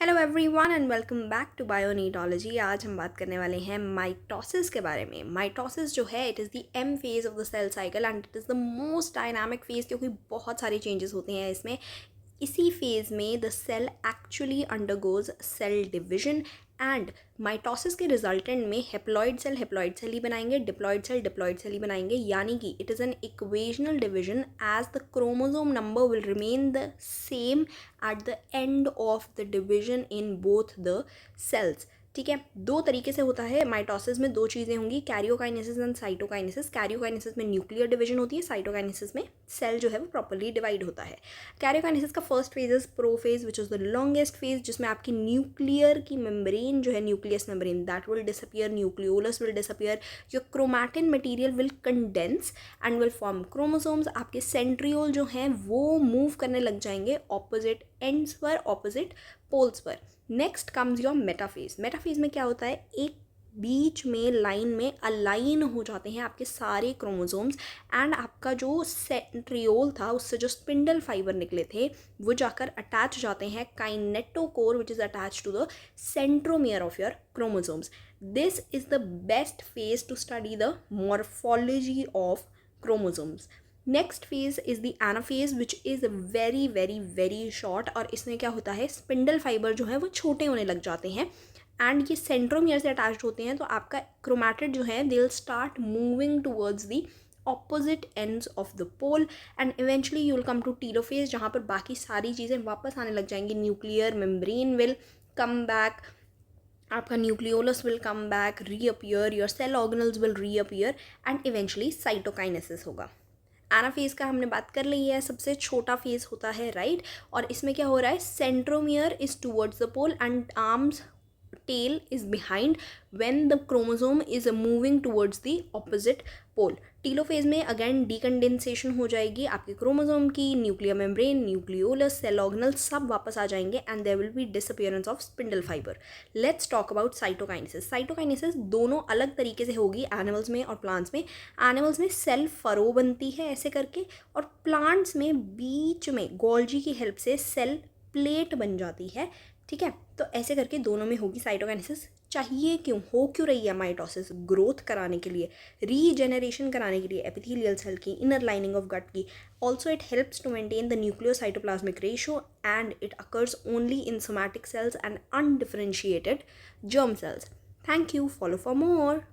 Hello everyone and welcome back to बायोनीटोलॉजी। आज हम बात करने वाले हैं माइटोसिस के बारे में। माइटोसिस जो है it is the M phase of the cell cycle and it is the most dynamic phase, क्योंकि बहुत सारे चेंजेस होते हैं इसमें। इसी फेज़ में the cell actually undergoes cell division and mitosis के रिजल्टेंट में हेप्लॉइड सेल ही बनाएंगे, डिप्लॉइड सेल ही बनाएंगे, यानी कि it is an equational division as the chromosome number will remain the same at the end of the division in both the cells. ठीक है, दो तरीके से होता है माइटोसिस में। दो चीज़ें होंगी, कैरियोकाइनेसिस एंड साइटोकाइनेसिस। कैरियोकाइनेसिस में न्यूक्लियर डिवीजन होती है, साइटोकाइनेसिस में सेल जो है वो प्रॉपर्ली डिवाइड होता है। कैरियोकाइनेसिस का first phase is prophase which is the longest phase, जिसमें आपकी न्यूक्लियर की मेम्ब्रेन जो है, nucleus membrane that will disappear, nucleolus will disappear, your chromatin material will condense and will form chromosomes. आपके centriole जो हैं वो मूव करने लग जाएंगे ऑपोजिट एंड्स पर, ऑपोजिट पोल्स पर। Next comes your metaphase. Metaphase में क्या होता है, एक बीच में लाइन में अलाइन हो जाते हैं आपके सारे क्रोमोसोम्स एंड आपका जो सेंट्रियोल था उससे जो स्पिंडल फाइबर निकले थे वो जाकर अटैच हो जाते हैं kinetochore which is attach to the centromere of your chromosomes. This is the best phase to study the morphology of chromosomes. Next phase is the anaphase which is very very very short, और इसमें क्या होता है, spindle fibre जो है वो छोटे होने लग जाते हैं एंड ये सेंट्रोमियर से अटैच्ड होते हैं, तो आपका क्रोमैटिड जो है they will start moving towards the opposite ends of the pole and eventually you will come to telophase, जहाँ पर बाकी सारी चीज़ें वापस आने लग जाएंगी। Nuclear membrane will come back, आपका nucleolus will come back, reappear, your cell organelles will reappear and eventually cytokinesis होगा। एनाफेज का हमने बात कर ली है, सबसे छोटा फेज होता है, राइट। और इसमें क्या हो रहा है, centromere is towards the pole and arms tail is behind when the chromosome is moving towards the opposite pole. Telophase में अगेन डीकंडेंसेशन हो जाएगी आपके क्रोमोसोम की, nuclear membrane, nucleolus, cell organelle सब वापस आ जाएंगे and there will be disappearance of spindle fibre. Let's talk about cytokinesis. Cytokinesis दोनों अलग तरीके से होगी, एनिमल्स में और प्लांट्स में। एनिमल्स में सेल फरो बनती है ऐसे करके, और प्लांट्स में बीच में गोल्जी की हेल्प से सेल प्लेट बन जाती है। ठीक है, तो ऐसे करके दोनों में होगी साइटोकाइनेसिस। चाहिए क्यों, हो क्यों रही है माइटोसिस, ग्रोथ कराने के लिए, रीजेनरेशन कराने के लिए एपिथेलियल सेल की, इनर लाइनिंग ऑफ गट की। Also it helps to maintain the nucleocytoplasmic ratio and it occurs only in somatic cells and undifferentiated germ cells. Thank you, follow for more.